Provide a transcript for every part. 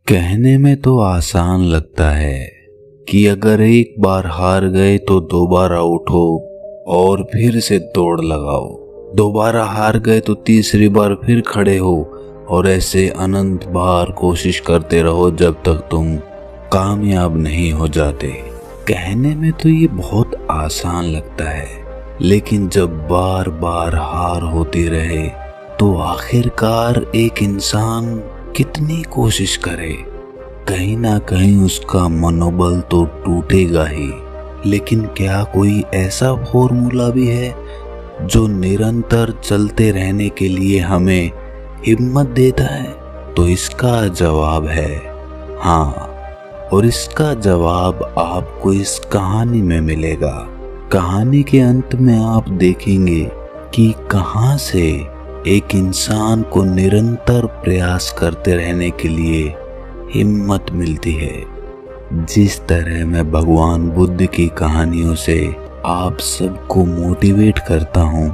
कहने में तो आसान लगता है कि अगर एक बार हार गए तो दोबारा उठो और फिर से दौड़ लगाओ। दोबारा हार गए तो तीसरी बार फिर खड़े हो और ऐसे अनंत बार कोशिश करते रहो जब तक तुम कामयाब नहीं हो जाते। कहने में तो ये बहुत आसान लगता है, लेकिन जब बार बार हार होती रहे तो आखिरकार एक इंसान कितनी कोशिश करे, कहीं ना कहीं उसका मनोबल तो टूटेगा ही। लेकिन क्या कोई ऐसा फॉर्मूला भी है जो निरंतर चलते रहने के लिए हमें हिम्मत देता है? तो इसका जवाब है हाँ, और इसका जवाब आपको इस कहानी में मिलेगा। कहानी के अंत में आप देखेंगे कि कहां से एक इंसान को निरंतर प्रयास करते रहने के लिए हिम्मत मिलती है। जिस तरह मैं भगवान बुद्ध की कहानियों से आप सबको मोटिवेट करता हूँ,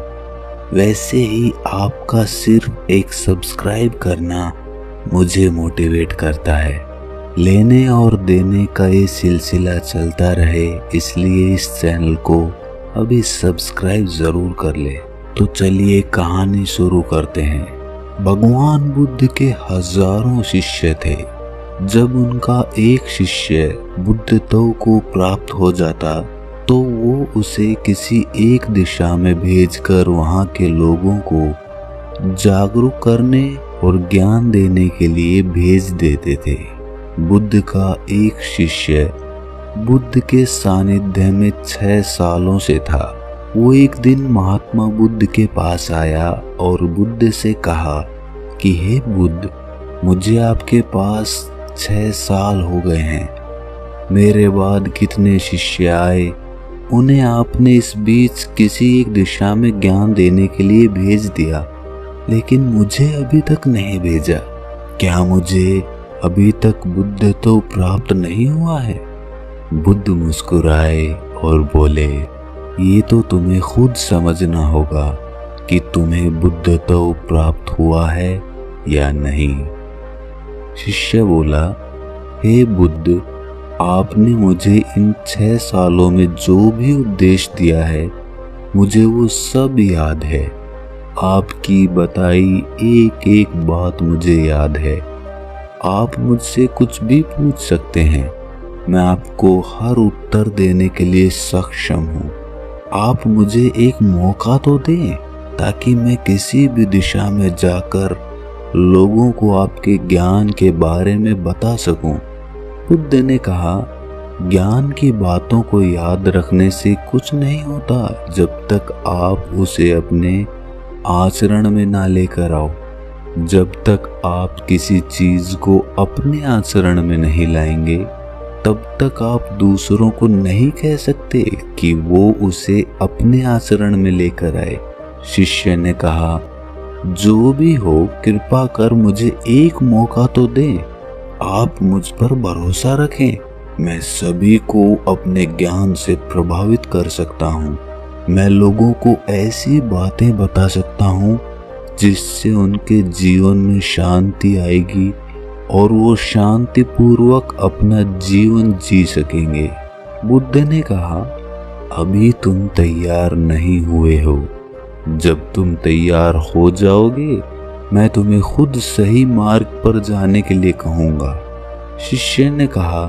वैसे ही आपका सिर्फ एक सब्सक्राइब करना मुझे मोटिवेट करता है। लेने और देने का ये सिलसिला चलता रहे, इसलिए इस चैनल को अभी सब्सक्राइब जरूर कर ले। तो चलिए कहानी शुरू करते हैं। भगवान बुद्ध के हजारों शिष्य थे। जब उनका एक शिष्य बुद्धत्व को प्राप्त हो जाता तो वो उसे किसी एक दिशा में भेजकर वहां के लोगों को जागरूक करने और ज्ञान देने के लिए भेज देते थे। बुद्ध का एक शिष्य बुद्ध के सानिध्य में 6 सालों से था। वो एक दिन महात्मा बुद्ध के पास आया और बुद्ध से कहा कि हे बुद्ध, मुझे आपके पास 6 साल हो गए हैं। मेरे बाद कितने शिष्य आए, उन्हें आपने इस बीच किसी एक दिशा में ज्ञान देने के लिए भेज दिया, लेकिन मुझे अभी तक नहीं भेजा। क्या मुझे अभी तक बुद्धत्व प्राप्त नहीं हुआ है? बुद्ध मुस्कुराए और बोले, ये तो तुम्हें खुद समझना होगा कि तुम्हें बुद्धत्व प्राप्त हुआ है या नहीं। शिष्य बोला, हे बुद्ध, आपने मुझे इन 6 सालों में जो भी उपदेश दिया है, मुझे वो सब याद है। आपकी बताई एक एक बात मुझे याद है। आप मुझसे कुछ भी पूछ सकते हैं, मैं आपको हर उत्तर देने के लिए सक्षम हूँ। आप मुझे एक मौका तो दें ताकि मैं किसी भी दिशा में जाकर लोगों को आपके ज्ञान के बारे में बता सकूं। बुद्ध ने कहा, ज्ञान की बातों को याद रखने से कुछ नहीं होता जब तक आप उसे अपने आचरण में ना लेकर आओ। जब तक आप किसी चीज को अपने आचरण में नहीं लाएंगे, तब तक आप दूसरों को नहीं कह सकते कि वो उसे अपने आचरण में लेकर आए। शिष्य ने कहा, जो भी हो, कृपा कर मुझे एक मौका तो दें। आप मुझ पर भरोसा रखें। मैं सभी को अपने ज्ञान से प्रभावित कर सकता हूँ। मैं लोगों को ऐसी बातें बता सकता हूँ जिससे उनके जीवन में शांति आएगी और वो शांतिपूर्वक अपना जीवन जी सकेंगे। बुद्ध ने कहा, अभी तुम तैयार नहीं हुए हो। जब तुम तैयार हो जाओगे, मैं तुम्हें खुद सही मार्ग पर जाने के लिए कहूँगा। शिष्य ने कहा,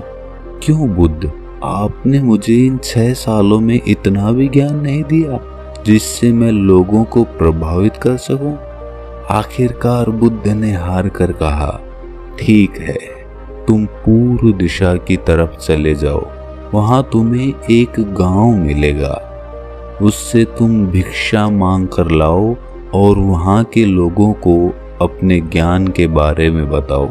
क्यों बुद्ध, आपने मुझे इन 6 सालों में इतना भी ज्ञान नहीं दिया जिससे मैं लोगों को प्रभावित कर सकूं? आखिरकार बुद्ध ने हार कर कहा, ठीक है, तुम पूर्व दिशा की तरफ चले जाओ। वहां तुम्हें एक गांव मिलेगा। उससे तुम भिक्षा मांग कर लाओ और वहां के लोगों को अपने ज्ञान के बारे में बताओ।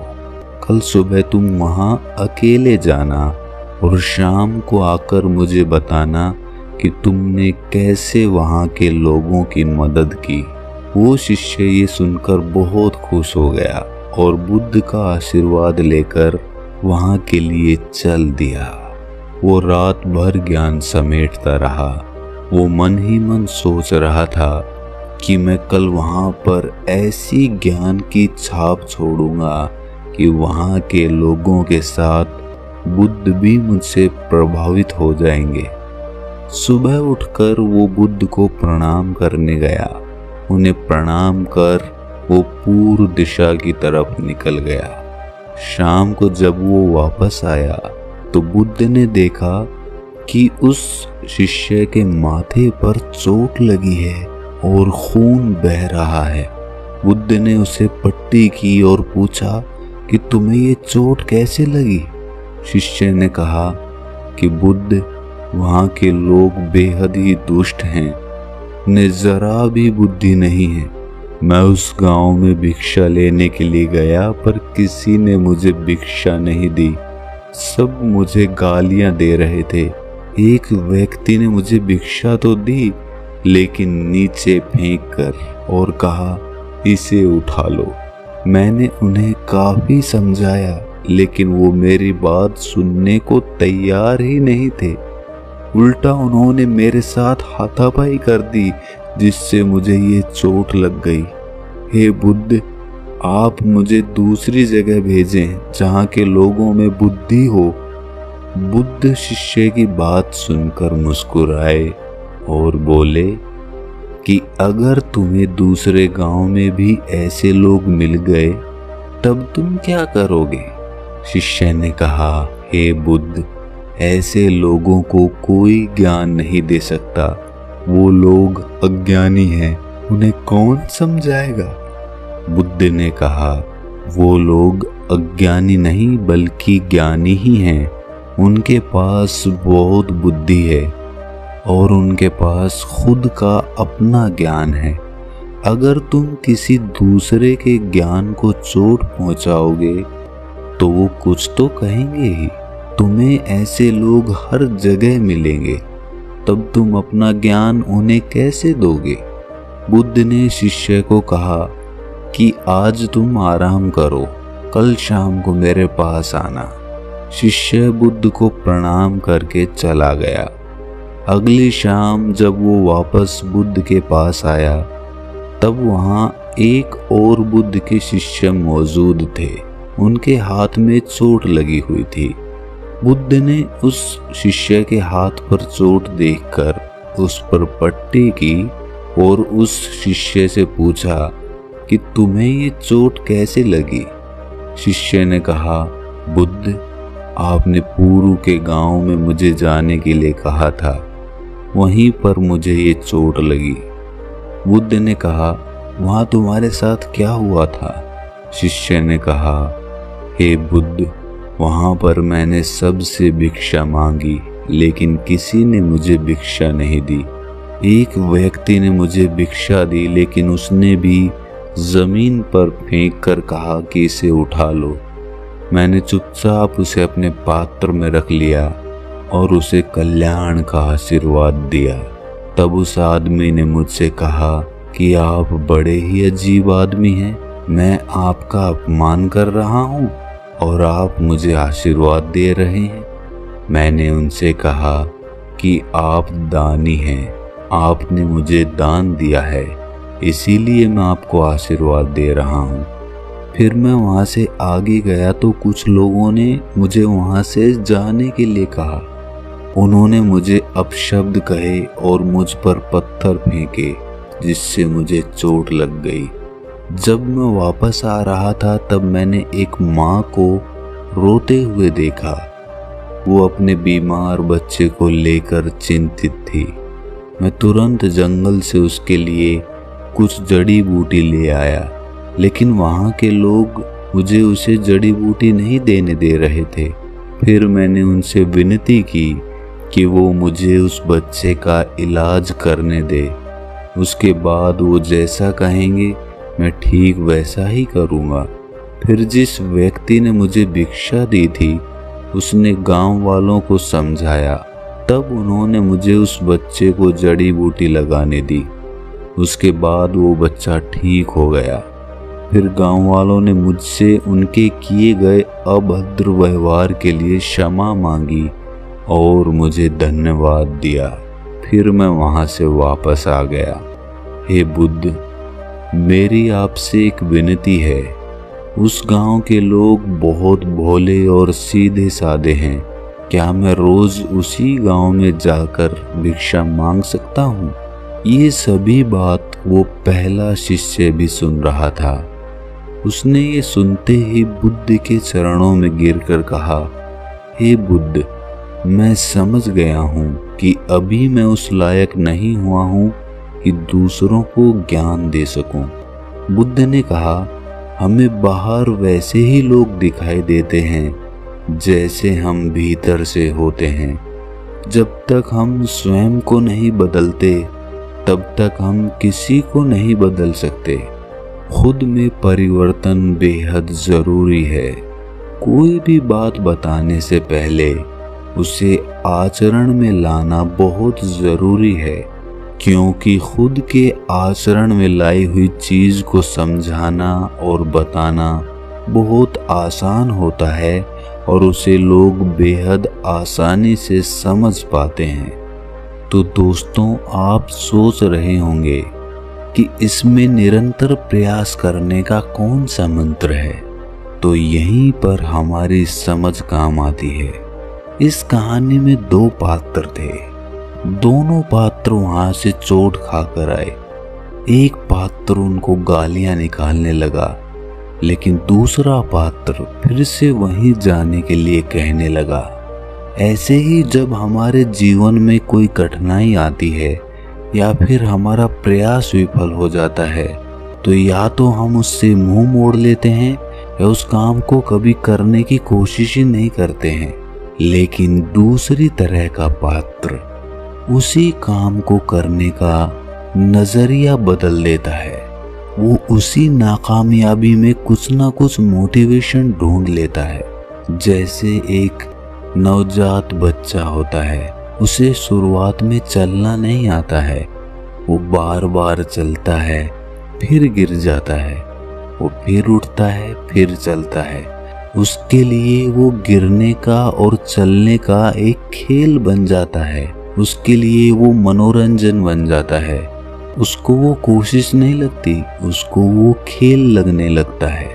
कल सुबह तुम वहां अकेले जाना और शाम को आकर मुझे बताना कि तुमने कैसे वहां के लोगों की मदद की। वो शिष्य ये सुनकर बहुत खुश हो गया और बुद्ध का आशीर्वाद लेकर वहां के लिए चल दिया। वो रात भर ज्ञान समेटता रहा। वो मन ही मन सोच रहा था कि मैं कल वहां पर ऐसी ज्ञान की छाप छोड़ूंगा कि वहाँ के लोगों के साथ बुद्ध भी मुझसे प्रभावित हो जाएंगे। सुबह उठकर वो बुद्ध को प्रणाम करने गया। उन्हें प्रणाम कर वो पूर्व दिशा की तरफ निकल गया। शाम को जब वो वापस आया तो बुद्ध ने देखा कि उस शिष्य के माथे पर चोट लगी है और खून बह रहा है। बुद्ध ने उसे पट्टी की और पूछा कि तुम्हें ये चोट कैसे लगी? शिष्य ने कहा कि बुद्ध, वहाँ के लोग बेहद ही दुष्ट हैं, उन्हें जरा भी बुद्धि नहीं है। मैं उस गांव में भिक्षा लेने के लिए गया पर किसी ने मुझे भिक्षा नहीं दी। सब मुझे गालियां दे रहे थे। एक व्यक्ति ने मुझे भिक्षा तो दी लेकिन नीचे फेंक कर और कहा, इसे उठा लो। मैंने उन्हें काफी समझाया लेकिन वो मेरी बात सुनने को तैयार ही नहीं थे। उल्टा उन्होंने मेरे साथ हाथापाई कर दी जिससे मुझे ये चोट लग गई। हे बुद्ध, आप मुझे दूसरी जगह भेजें जहाँ के लोगों में बुद्धि हो। बुद्ध शिष्य की बात सुनकर मुस्कुराए और बोले कि अगर तुम्हें दूसरे गांव में भी ऐसे लोग मिल गए तब तुम क्या करोगे? शिष्य ने कहा, हे बुद्ध, ऐसे लोगों को कोई ज्ञान नहीं दे सकता। वो लोग अज्ञानी हैं, उन्हें कौन समझाएगा? बुद्ध ने कहा, वो लोग अज्ञानी नहीं बल्कि ज्ञानी ही हैं। उनके पास बहुत बुद्धि है और उनके पास खुद का अपना ज्ञान है। अगर तुम किसी दूसरे के ज्ञान को चोट पहुंचाओगे तो वो कुछ तो कहेंगे ही। तुम्हें ऐसे लोग हर जगह मिलेंगे, तब तुम अपना ज्ञान उन्हें कैसे दोगे? बुद्ध ने शिष्य को कहा कि आज तुम आराम करो, कल शाम को मेरे पास आना। शिष्य बुद्ध को प्रणाम करके चला गया। अगली शाम जब वो वापस बुद्ध के पास आया तब वहाँ एक और बुद्ध के शिष्य मौजूद थे। उनके हाथ में चोट लगी हुई थी। बुद्ध ने उस शिष्य के हाथ पर चोट देखकर उस पर पट्टी की और उस शिष्य से पूछा कि तुम्हें ये चोट कैसे लगी? शिष्य ने कहा, बुद्ध, आपने पूर्व के गांव में मुझे जाने के लिए कहा था, वहीं पर मुझे ये चोट लगी। बुद्ध ने कहा, वहां तुम्हारे साथ क्या हुआ था? शिष्य ने कहा, हे बुद्ध, वहां पर मैंने सबसे भिक्षा मांगी लेकिन किसी ने मुझे भिक्षा नहीं दी। एक व्यक्ति ने मुझे भिक्षा दी लेकिन उसने भी जमीन पर फेंक कर कहा कि इसे उठा लो। मैंने चुपचाप उसे अपने पात्र में रख लिया और उसे कल्याण का आशीर्वाद दिया। तब उस आदमी ने मुझसे कहा कि आप बड़े ही अजीब आदमी हैं। मैं आपका अपमान कर रहा हूँ और आप मुझे आशीर्वाद दे रहे हैं। मैंने उनसे कहा कि आप दानी हैं, आपने मुझे दान दिया है, इसीलिए मैं आपको आशीर्वाद दे रहा हूँ। फिर मैं वहाँ से आगे गया तो कुछ लोगों ने मुझे वहाँ से जाने के लिए कहा। उन्होंने मुझे अपशब्द कहे और मुझ पर पत्थर फेंके जिससे मुझे चोट लग गई। जब मैं वापस आ रहा था तब मैंने एक माँ को रोते हुए देखा। वो अपने बीमार बच्चे को लेकर चिंतित थी। मैं तुरंत जंगल से उसके लिए कुछ जड़ी बूटी ले आया, लेकिन वहाँ के लोग मुझे उसे जड़ी बूटी नहीं देने दे रहे थे। फिर मैंने उनसे विनती की कि वो मुझे उस बच्चे का इलाज करने दे। उसके बाद वो जैसा कहेंगे मैं ठीक वैसा ही करूँगा। फिर जिस व्यक्ति ने मुझे भिक्षा दी थी उसने गांव वालों को समझाया। तब उन्होंने मुझे उस बच्चे को जड़ी बूटी लगाने दी। उसके बाद वो बच्चा ठीक हो गया। फिर गांव वालों ने मुझसे उनके किए गए अभद्र व्यवहार के लिए क्षमा मांगी और मुझे धन्यवाद दिया। फिर मैं वहां से वापस आ गया। हे बुद्ध, मेरी आपसे एक विनती है उस गांव के लोग बहुत भोले और सीधे साधे हैं। क्या मैं रोज उसी गांव में जाकर भिक्षा मांग सकता हूँ? ये सभी बात वो पहला शिष्य भी सुन रहा था। उसने ये सुनते ही बुद्ध के चरणों में गिरकर कहा, हे बुद्ध, मैं समझ गया हूँ कि अभी मैं उस लायक नहीं हुआ हूँ कि दूसरों को ज्ञान दे सकूं। बुद्ध ने कहा, हमें बाहर वैसे ही लोग दिखाई देते हैं जैसे हम भीतर से होते हैं। जब तक हम स्वयं को नहीं बदलते तब तक हम किसी को नहीं बदल सकते। खुद में परिवर्तन बेहद जरूरी है। कोई भी बात बताने से पहले उसे आचरण में लाना बहुत जरूरी है, क्योंकि खुद के आचरण में लाई हुई चीज को समझाना और बताना बहुत आसान होता है और उसे लोग बेहद आसानी से समझ पाते हैं। तो दोस्तों, आप सोच रहे होंगे कि इसमें निरंतर प्रयास करने का कौन सा मंत्र है। तो यहीं पर हमारी समझ काम आती है। इस कहानी में दो पात्र थे। दोनों पात्र वहां से चोट खाकर आए। एक पात्र उनको गालियां निकालने लगा, लेकिन दूसरा पात्र फिर से वहीं जाने के लिए कहने लगा। ऐसे ही जब हमारे जीवन में कोई कठिनाई आती है या फिर हमारा प्रयास विफल हो जाता है, तो या तो हम उससे मुंह मोड़ लेते हैं या उस काम को कभी करने की कोशिश ही नहीं करते हैं। लेकिन दूसरी तरह का पात्र उसी काम को करने का नजरिया बदल देता है। वो उसी नाकामयाबी में कुछ ना कुछ मोटिवेशन ढूंढ लेता है। जैसे एक नवजात बच्चा होता है, उसे शुरुआत में चलना नहीं आता है। वो बार बार चलता है, फिर गिर जाता है, वो फिर उठता है, फिर चलता है। उसके लिए वो गिरने का और चलने का एक खेल बन जाता है। उसके लिए वो मनोरंजन बन जाता है। उसको वो कोशिश नहीं लगती, उसको वो खेल लगने लगता है,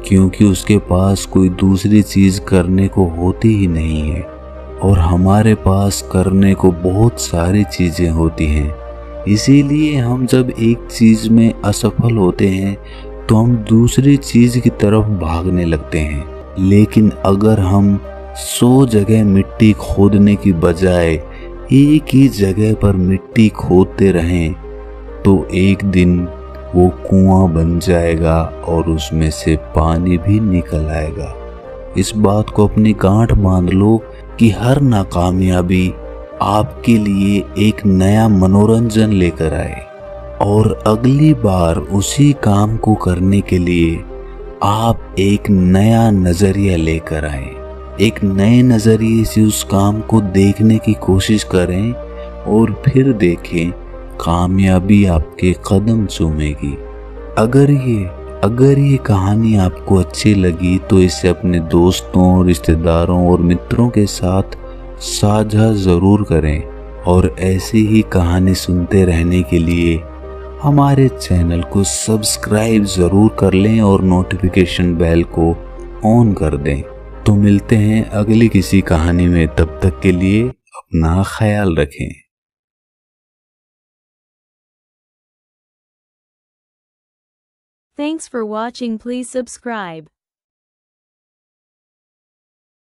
क्योंकि उसके पास कोई दूसरी चीज करने को होती ही नहीं है। और हमारे पास करने को बहुत सारी चीजें होती हैं। इसीलिए हम जब एक चीज में असफल होते हैं तो हम दूसरी चीज की तरफ भागने लगते हैं। लेकिन अगर हम 100 जगह मिट्टी खोदने की बजाय एक ही जगह पर मिट्टी खोदते रहें, तो एक दिन वो कुआं बन जाएगा और उसमें से पानी भी निकल आएगा। इस बात को अपनी गांठ बांध लो कि हर नाकामयाबी आपके लिए एक नया मनोरंजन लेकर आए और अगली बार उसी काम को करने के लिए आप एक नया नजरिया लेकर आए। एक नए नजरिए से उस काम को देखने की कोशिश करें और फिर देखें कामयाबी आपके कदम चूमेगी। अगर ये कहानी आपको अच्छी लगी तो इसे अपने दोस्तों, रिश्तेदारों और मित्रों के साथ साझा जरूर करें। और ऐसी ही कहानी सुनते रहने के लिए हमारे चैनल को सब्सक्राइब जरूर कर लें और नोटिफिकेशन बेल को ऑन कर दें। तो मिलते हैं अगली किसी कहानी में। तब तक के लिए अपना ख्याल रखें। Thanks for watching. Please subscribe.